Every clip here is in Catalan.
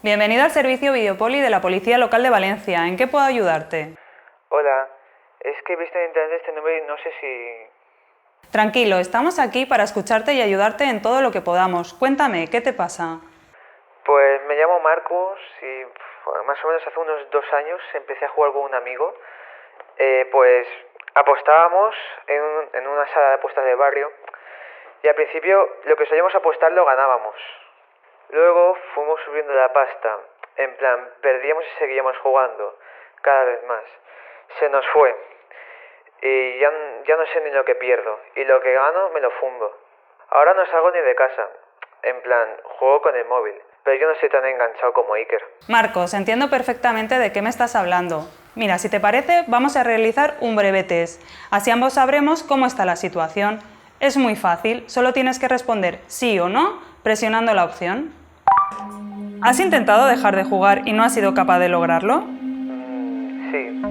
Bienvenido al servicio Videopoli de la Policía Local de Valencia. ¿En qué puedo ayudarte? Hola, es que he visto en internet este número y no sé si... Tranquilo, estamos aquí para escucharte y ayudarte en todo lo que podamos. Cuéntame, ¿qué te pasa? Pues me llamo Marcos y más o menos hace unos 2 años empecé a jugar con un amigo. Pues apostábamos en una sala de apuestas del barrio y al principio lo que solíamos apostar lo ganábamos. Luego fuimos subiendo la pasta, en plan, perdíamos y seguíamos jugando, cada vez más. Se nos fue y ya no sé ni lo que pierdo y lo que gano me lo fundo. Ahora no salgo ni de casa, en plan, juego con el móvil, pero yo no estoy tan enganchado como Iker. Marcos, entiendo perfectamente de qué me estás hablando. Mira, si te parece, vamos a realizar un breve test. Así ambos sabremos cómo está la situación. Es muy fácil, solo tienes que responder sí o no presionando la opción. ¿Has intentado dejar de jugar y no has sido capaz de lograrlo? Sí.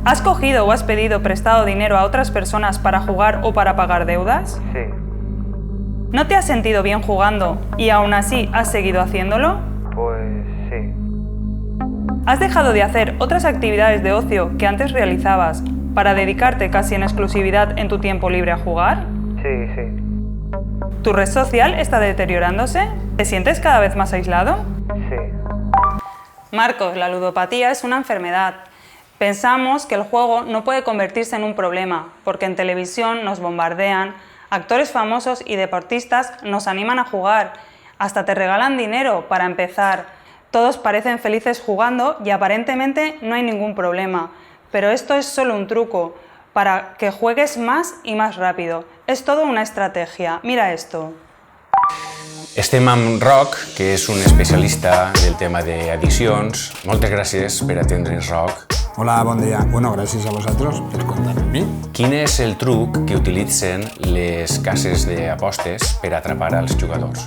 ¿Has cogido o has pedido prestado dinero a otras personas para jugar o para pagar deudas? Sí. ¿No te has sentido bien jugando y aún así has seguido haciéndolo? Pues sí. ¿Has dejado de hacer otras actividades de ocio que antes realizabas para dedicarte casi en exclusividad en tu tiempo libre a jugar? Sí. ¿Tu red social está deteriorándose? ¿Te sientes cada vez más aislado? Sí. Marcos, la ludopatía es una enfermedad. Pensamos que el juego no puede convertirse en un problema, porque en televisión nos bombardean, actores famosos y deportistas nos animan a jugar, hasta te regalan dinero para empezar. Todos parecen felices jugando y aparentemente no hay ningún problema, pero esto es solo un truco, para que juegues más y más rápido. És tota una estratègia. Mira esto. Estem amb Roc, que és un especialista del tema d'addiccions. Moltes gràcies per atendre'ns, Roc. Hola, bon dia. Bueno, gràcies a vosaltres per comptar amb mi. Quin és el truc que utilitzen les cases d'apostes per atrapar als jugadors?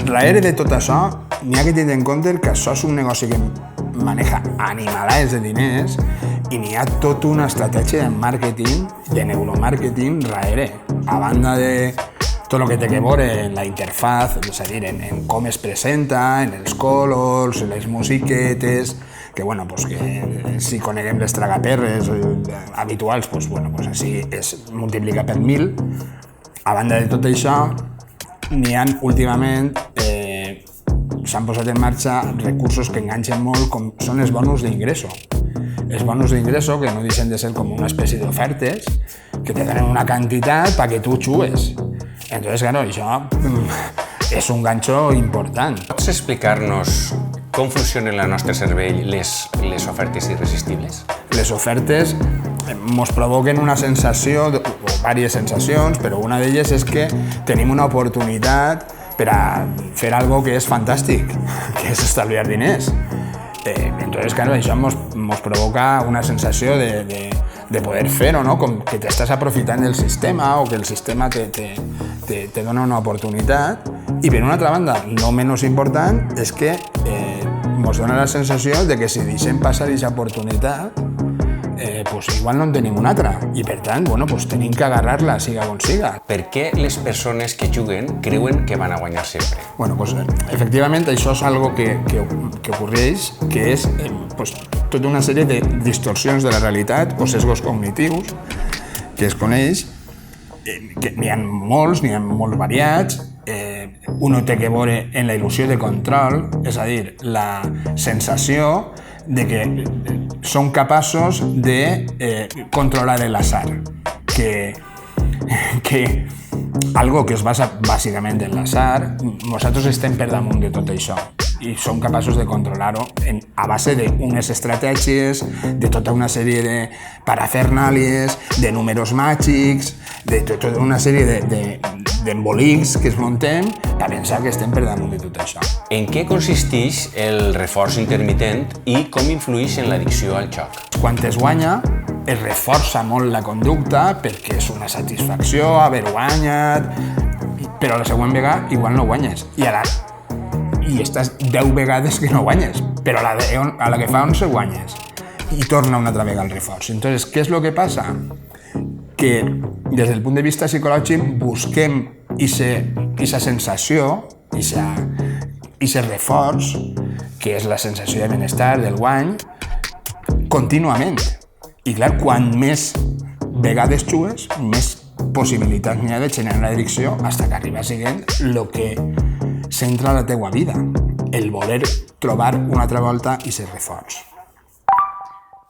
Darrere de tot això, n'hi ha que tenir en compte que això és un negoci que maneja animalades de diners i n'hi ha tota una estratègia de màrqueting, de neuromàrqueting darrere. A banda de tot el que té que veure en la interfaz, és a dir, en com es presenta, en els colors, en les musiquetes, que, bueno, pues que si coneguem les tragaperres habituals, pues, bueno, pues així es multiplica per 1000. A banda de tot això, n'hi ha últimament, s'han posat en marxa recursos que enganxen molt, com són els bonus d'ingresso. Els bonus d'ingresso, que no deixen de ser com una espècie d'ofertes, que te donen una quantitat perquè tu jugues. Entonces, claro, això és un ganxo important. Pots explicar-nos com funcionen en el nostre cervell les ofertes irresistibles? Les ofertes ens provoquen una sensació, o diverses sensacions, però una d'elles és que tenim una oportunitat per a fer algo que és fantàstic, que és estalviar diners. Entonces, claro, això ens provoca una sensació de poder fer-ho, no? Com que t'estàs aprofitant del sistema o que el sistema te dona una oportunitat. I per una altra banda, no menys important, és que ens dona la sensació de que si deixem passar aquesta oportunitat, pues igual no en tenim una altra i per tant, bueno, pues tenim que agarrar-la, siga com siga. Per què les persones que juguen creuen que van a guanyar sempre? Bueno, pues efectivament això és algo que ocorreix, que és pues, tota una sèrie de distorsions de la realitat o sesgos cognitius que es coneix, que n'hi ha molts variats. Uno té que veure en la il·lusió de control, és a dir, la sensació de que són capaços de controlar l'atzar, que algo que es basa bàsicament en l'atzar, nosaltres estem per damunt de tot això i som capaços de controlar-ho a base d'unes estratègies, de tota una sèrie de parafernàlies, de números màgics, de tota una sèrie d'embolics que es muntem a pensar que estem per damunt de tot això. En què consisteix el reforç intermitent i com influeix en l'addicció al joc? Quan es guanya, es reforça molt la conducta perquè és una satisfacció haver guanyat, però la següent vegada igual no guanyes. I estàs 10 vegades que no guanyes, però a la que fa 11 guanyes. I torna una altra vegada al reforç. Entonces, què és el que passa? Que des del punt de vista psicològic busquem aquesta sensació, aquest reforç, que és la sensació de benestar, del guany, contínuament. I clar, quan més vegades jugues, més possibilitats n'hi ha de generar l'addicció fins que arriba sent el que centra la teua vida, el voler trobar una altra volta i ser reforç.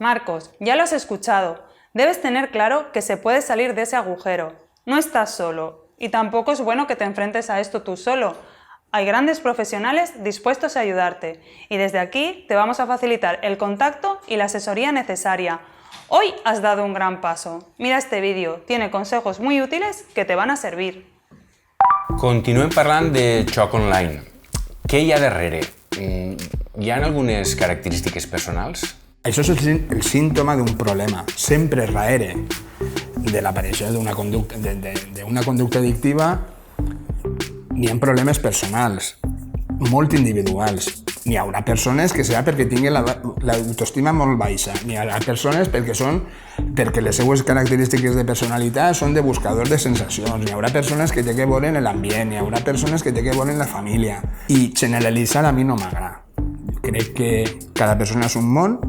Marcos, ya lo has escuchado. Debes tener claro que se puede salir de ese agujero. No estás solo. Y tampoco es bueno que te enfrentes a esto tú solo. Hay grandes profesionales dispuestos a ayudarte. Y desde aquí te vamos a facilitar el contacto y la asesoría necesaria. Hoy has dado un gran paso. Mira este vídeo. Tiene consejos muy útiles que te van a servir. Continuem parlant de joc online. Què hi ha darrere? Hi ha algunes característiques personals? Això és el símptoma d'un problema. Sempre darrere de l'aparició d'una conducta addictiva n'hi ha problemes personals, molt individuals. N'hi haurà persones que serà perquè tinguin l'autoestima molt baixa, n'hi haurà persones perquè les seues característiques de personalitat són de buscadors de sensacions, n'hi haurà persones que té que veure en l'ambient, n'hi haurà persones que té que veure en la família. I generalitzar a mi no m'agrada. Crec que cada persona és un món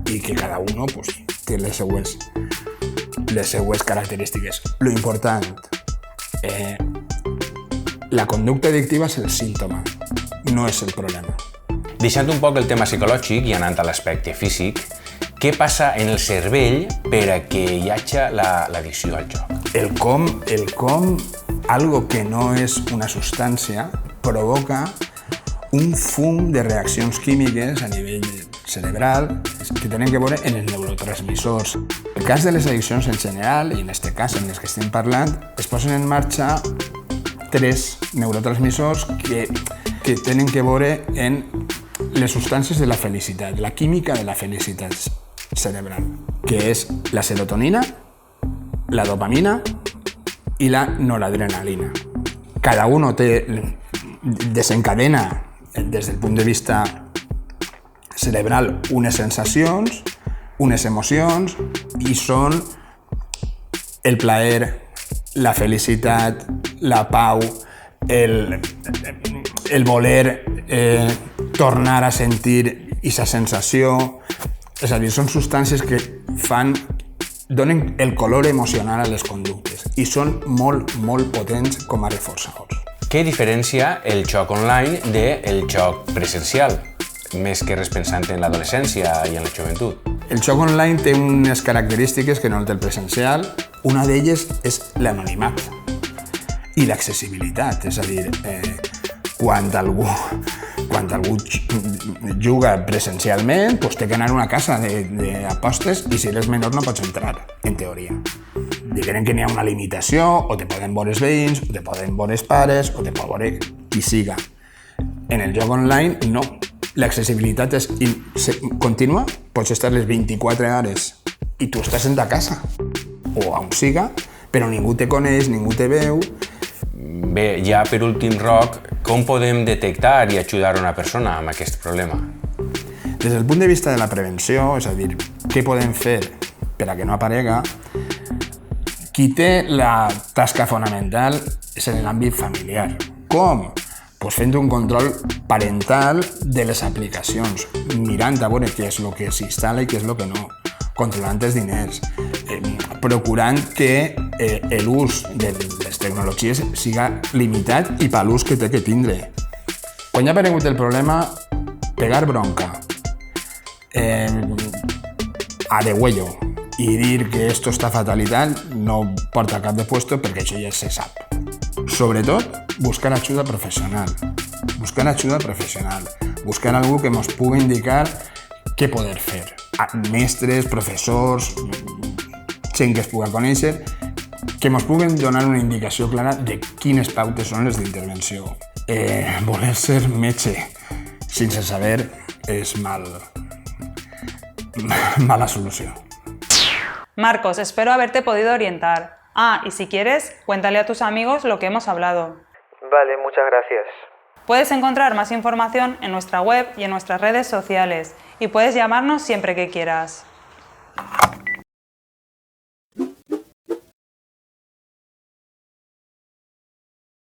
i que cada uno té les seues característiques. Lo important, la conducta addictiva és el símptoma, no és el problema. Deixant un poc el tema psicològic i anant a l'aspecte físic, què passa en el cervell per a que hi hagi l'addicció al joc? El com, algo que no és una substància, provoca un fum de reaccions químiques a nivell cerebral que tenen que veure en els neurotransmissors. En el cas de les addiccions en general, i en aquest cas en les que estem parlant, es posen en marxa 3 neurotransmissors que tenen que veure en les substàncies de la felicitat, la química de la felicitat cerebral, que és la serotonina, la dopamina i la noradrenalina. Cada uno desencadena des del punt de vista cerebral unes sensacions, unes emocions, i són el plaer, la felicitat, la pau, el voler tornar a sentir aquesta sensació. És a dir, són substàncies que donen el color emocional a les conductes i són molt, molt potents com a reforçadors. Què diferencia el joc online del joc presencial, més que res pensant en l'adolescència i en la joventut? El joc online té unes característiques que no té el presencial. Una d'elles és l'anonimat i l'accessibilitat, és a dir, quan algú juga presencialment, té que anar a una casa d'apostes i si eres menor no pots entrar, en teoria. Diguem que n'hi ha una limitació, o te poden veure els veïns, o te poden veure els pares, o te pot veure qui siga. En el joc online, no. L'accessibilitat és contínua, pots estar les 24 hores i tu estàs en ta casa, o on siga, però ningú te coneix, ningú te veu. Bé, ja per últim, Roc, com podem detectar i ajudar una persona amb aquest problema? Des del punt de vista de la prevenció, és a dir, què podem fer per a que no aparega, qui té la tasca fonamental és en l'àmbit familiar. Com? Pues fent un control parental de les aplicacions, mirant a veure què és el que s'instal·la i què és el que no, controlant els diners, procurant que l'ús de les tecnologies siga limitat i per l'ús que té que tindre. Quan ja ha aparegut el problema, pegar bronca, a de huello, i dir que esto està fatalitat no porta cap de puesto perquè això ja se sap. Sobretot, buscar ajuda professional. Buscar algú que ens pugui indicar què poder fer. Mestres, professors, gent que es pugui conèixer, que ens puguen donar una indicació clara de quines pautes són les d'intervenció. Voler ser metge sense saber és mala solució. Marcos, espero haberte podido orientar. Y si quieres, cuéntale a tus amigos lo que hemos hablado. Vale, muchas gracias. Puedes encontrar más información en nuestra web y en nuestras redes sociales y puedes llamarnos siempre que quieras.